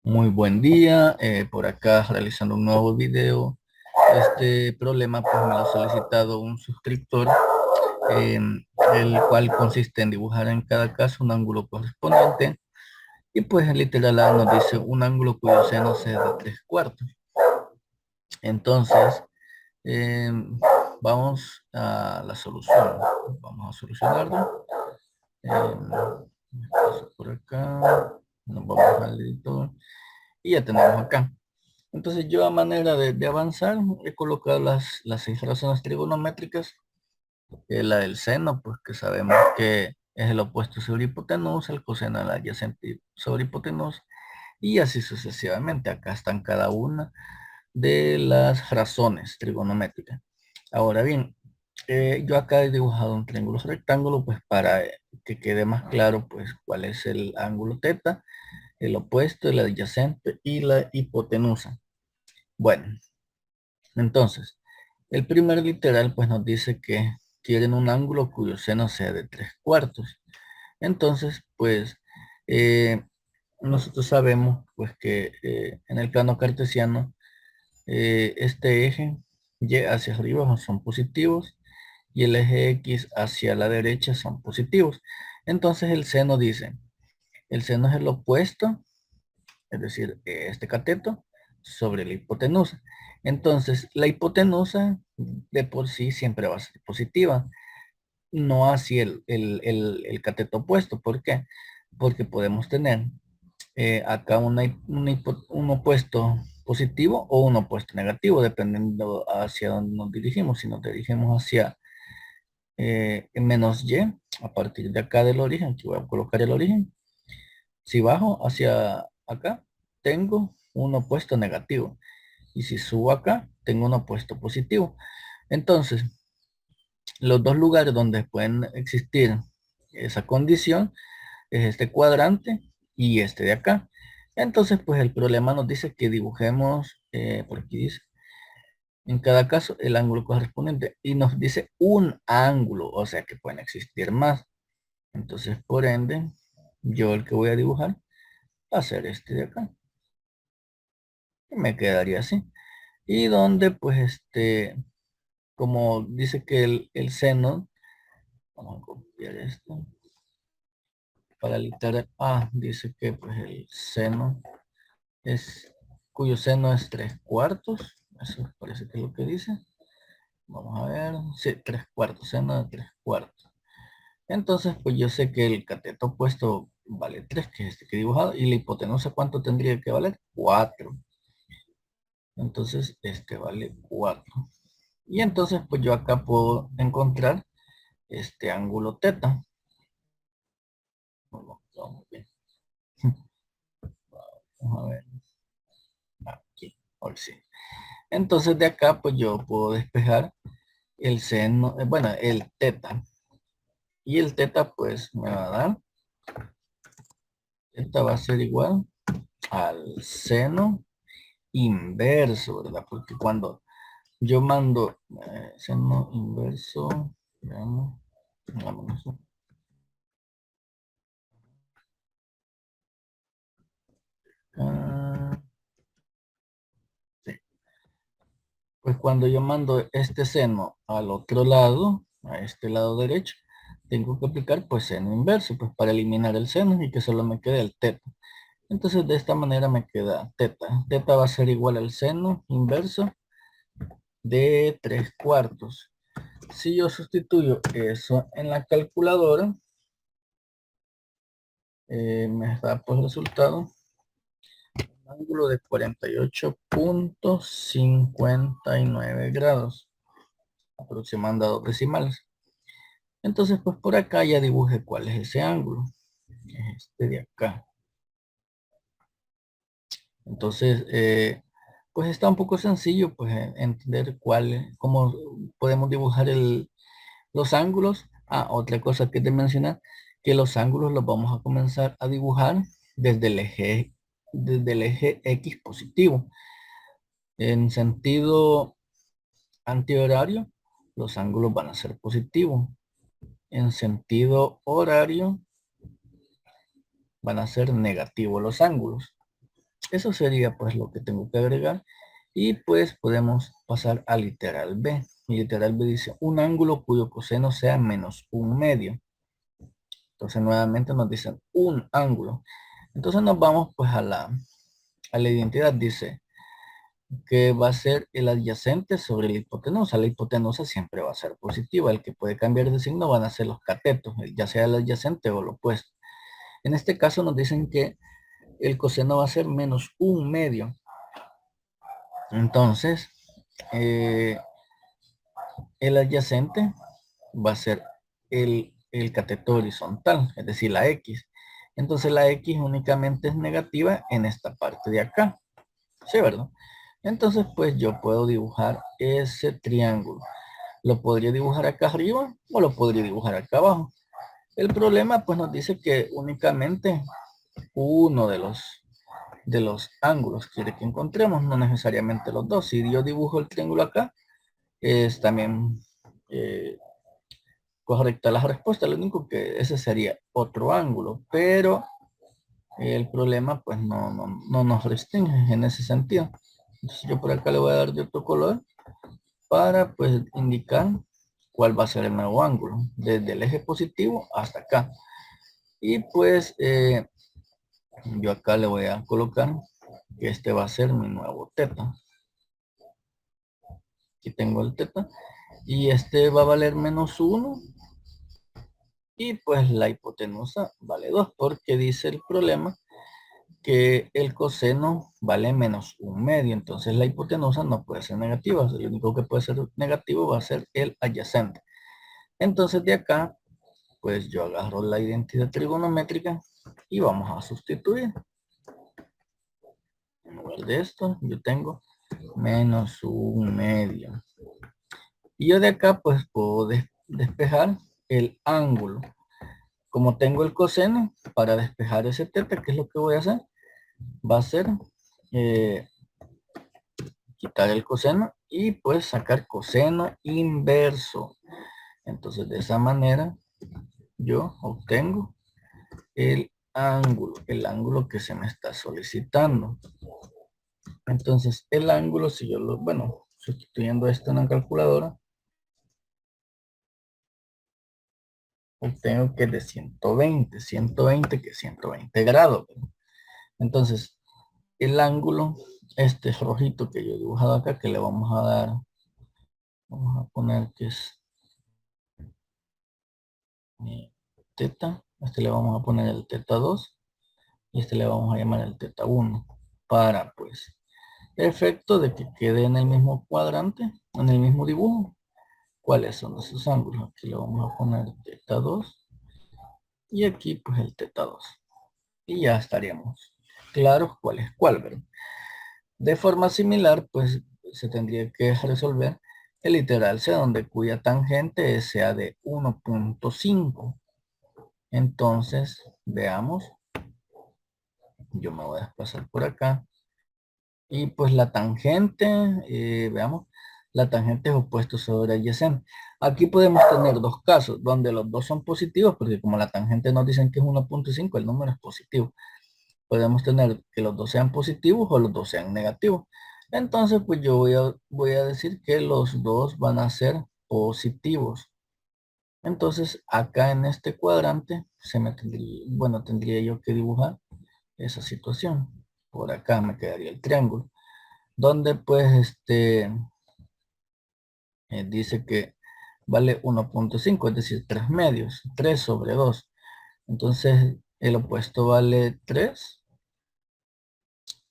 Muy buen día, por acá realizando un nuevo video. Este problema pues me lo ha solicitado un suscriptor, el cual consiste en dibujar en cada caso un ángulo correspondiente y pues literal nos dice un ángulo cuyo seno sea de 3 cuartos. Entonces, vamos a la solución. Vamos a solucionarlo. Paso por acá, nos vamos al editor y ya tenemos acá. Entonces yo a manera de avanzar he colocado las 6 razones trigonométricas. La del seno, pues que sabemos que es el opuesto sobre hipotenusa, el coseno de la adyacente sobre hipotenusa, y así sucesivamente. Acá están cada una de las razones trigonométricas. Ahora bien, yo acá he dibujado un triángulo rectángulo, pues para que quede más claro, pues cuál es el ángulo teta, el opuesto, el adyacente y la hipotenusa. Bueno, entonces, el primer literal pues nos dice que quieren un ángulo cuyo seno sea de 3 cuartos. Entonces, pues eh, nosotros sabemos pues que en el plano cartesiano este eje y hacia arriba son positivos y el eje X hacia la derecha son positivos. Entonces el seno dice, el seno es el opuesto, es decir, este cateto, sobre la hipotenusa. Entonces, la hipotenusa de por sí siempre va a ser positiva, no hacia el cateto opuesto. ¿Por qué? Porque podemos tener acá un opuesto positivo o un opuesto negativo, dependiendo hacia dónde nos dirigimos. Si nos dirigimos hacia menos y, a partir de acá del origen, que voy a colocar el origen, si bajo hacia acá, tengo un opuesto negativo. Y si subo acá, tengo un opuesto positivo. Entonces, los dos lugares donde pueden existir esa condición es este cuadrante y este de acá. Entonces, pues el problema nos dice que dibujemos, por aquí dice, en cada caso el ángulo correspondiente. Y nos dice un ángulo, o sea que pueden existir más. Entonces, por ende, yo el que voy a dibujar va a ser este de acá. Y me quedaría así. Y donde, pues, como dice que el seno, vamos a copiar esto, para literal A, dice que pues el seno es, cuyo seno es 3 cuartos, eso parece que es lo que dice. Vamos a ver, sí, 3 cuartos, seno de 3 cuartos. Entonces, pues yo sé que el cateto opuesto vale 3, que es este que he dibujado, y la hipotenusa, ¿cuánto tendría que valer? 4. Entonces, este vale 4. Y entonces, pues yo acá puedo encontrar este ángulo teta. Vamos bien. Vamos a ver. Aquí, ahora sí. Entonces de acá, pues yo puedo despejar el seno, bueno, el teta. Y el teta, pues me va a dar, teta va a ser igual al seno inverso, ¿verdad? Porque cuando yo mando seno inverso, veamos, veamos, ah, sí. Pues cuando yo mando este seno al otro lado, a este lado derecho, tengo que aplicar pues seno inverso, pues para eliminar el seno y que solo me quede el teta. Entonces de esta manera me queda teta. Teta va a ser igual al seno inverso de 3 cuartos. Si yo sustituyo eso en la calculadora, me da por resultado un ángulo de 48,59 grados, aproximando a 2 decimales. Entonces, pues por acá ya dibujé cuál es ese ángulo. Es este de acá. Entonces, pues está un poco sencillo, pues entender cómo podemos dibujar los ángulos. Ah, otra cosa que te mencionar, que los ángulos los vamos a comenzar a dibujar desde el eje X positivo. En sentido antihorario, los ángulos van a ser positivos. En sentido horario, van a ser negativos los ángulos. Eso sería pues lo que tengo que agregar. Y pues podemos pasar al literal B. Mi literal B dice un ángulo cuyo coseno sea menos un medio. Entonces nuevamente nos dicen un ángulo. Entonces nos vamos pues a la identidad. Dice que va a ser el adyacente sobre la hipotenusa. La hipotenusa siempre va a ser positiva. El que puede cambiar de signo van a ser los catetos, ya sea el adyacente o lo opuesto. En este caso nos dicen que el coseno va a ser menos un medio. Entonces, el adyacente va a ser el cateto horizontal, es decir, la X. Entonces la X únicamente es negativa en esta parte de acá. ¿Sí, verdad? Entonces, pues yo puedo dibujar ese triángulo. Lo podría dibujar acá arriba o lo podría dibujar acá abajo. El problema, pues nos dice que únicamente uno de los ángulos quiere que encontremos, no necesariamente los dos. Si yo dibujo el triángulo acá, es también correcta la respuesta. Lo único que ese sería otro ángulo, pero el problema pues no nos restringe en ese sentido. Entonces yo por acá le voy a dar de otro color para pues indicar cuál va a ser el nuevo ángulo, desde el eje positivo hasta acá. Y pues yo acá le voy a colocar que este va a ser mi nuevo teta. Aquí tengo el teta. Y este va a valer menos 1. Y pues la hipotenusa vale 2 porque dice el problema que el coseno vale menos un medio. Entonces la hipotenusa no puede ser negativa. Lo único que puede ser negativo va a ser el adyacente. Entonces de acá, pues yo agarro la identidad trigonométrica y vamos a sustituir. En lugar de esto, yo tengo menos un medio. Y yo de acá, pues puedo despejar el ángulo. Como tengo el coseno, para despejar ese teta, ¿qué es lo que voy a hacer? Va a ser eh, quitar el coseno y pues sacar coseno inverso. Entonces de esa manera yo obtengo el ángulo que se me está solicitando. Entonces el ángulo, si yo lo, bueno, sustituyendo esto en la calculadora, obtengo que es de 120 que 120 grados. Entonces el ángulo, este rojito que yo he dibujado acá, que le vamos a dar, vamos a poner que es teta, este le vamos a poner el teta 2 y este le vamos a llamar el teta 1 para pues efecto de que quede en el mismo cuadrante, en el mismo dibujo. ¿Cuáles son esos ángulos? Aquí le vamos a poner teta 2 y aquí pues el teta 2 y ya estaríamos claros cuál es cuál, ¿verdad? De forma similar pues se tendría que resolver el literal C donde cuya tangente sea de 1.5. Entonces veamos, yo me voy a desplazar por acá y pues la tangente, veamos, la tangente es opuesto sobre adyacente. Aquí podemos tener dos casos donde los dos son positivos, porque como la tangente nos dicen que es 1.5, el número es positivo. Podemos tener que los dos sean positivos o los dos sean negativos. Entonces, pues yo voy a decir que los dos van a ser positivos. Entonces, acá en este cuadrante, bueno, tendría yo que dibujar esa situación. Por acá me quedaría el triángulo donde pues dice que vale 1.5, es decir, 3 medios, 3 sobre 2. Entonces el opuesto vale 3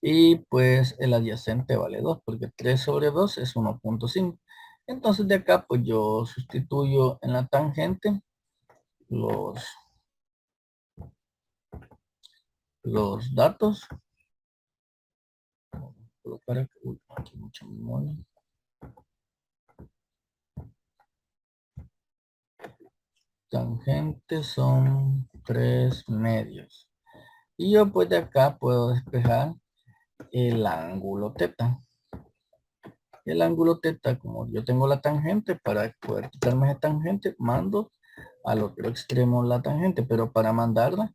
y pues el adyacente vale 2 porque 3 sobre 2 es 1.5. Entonces de acá pues yo sustituyo en la tangente los, los datos. Voy a colocar aquí mucha memoria. Tangente son 3 medios. Y yo pues de acá puedo despejar el ángulo teta. El ángulo teta, como yo tengo la tangente, para poder quitarme esa tangente, mando al otro extremo la tangente, pero para mandarla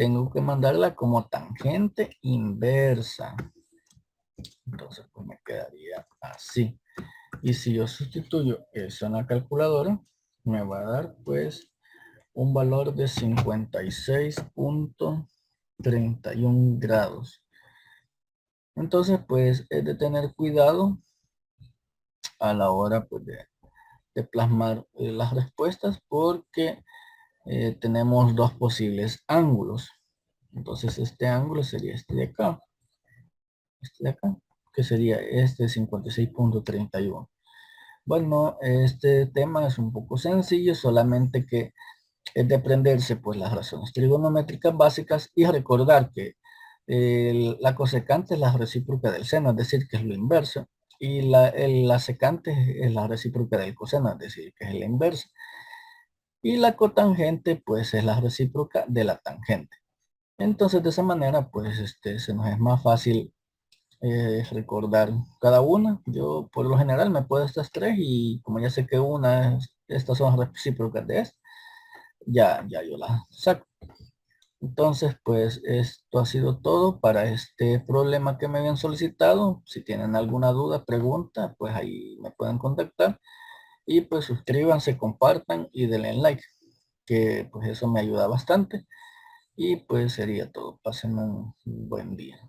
tengo que mandarla como tangente inversa. Entonces, pues me quedaría así. Y si yo sustituyo eso en la calculadora, me va a dar pues un valor de 56.31 grados. Entonces, pues es de tener cuidado a la hora pues, de plasmar las respuestas porque tenemos dos posibles ángulos. Entonces, este ángulo sería este de acá, que sería este 56.31. Bueno, este tema es un poco sencillo, solamente que es de aprenderse pues las razones trigonométricas básicas y recordar que la cosecante es la recíproca del seno, es decir, que es lo inverso, y la secante es la recíproca del coseno, es decir, que es la inversa. Y la cotangente pues es la recíproca de la tangente. Entonces de esa manera pues se nos es más fácil recordar cada una. Yo por lo general me puedo estas tres y como ya sé que estas son las recíprocas de esta, ya yo las saco. Entonces, pues esto ha sido todo para este problema que me habían solicitado. Si tienen alguna duda, pregunta, pues ahí me pueden contactar. Y pues suscríbanse, compartan y denle like, que pues eso me ayuda bastante. Y pues sería todo. Pasen un buen día.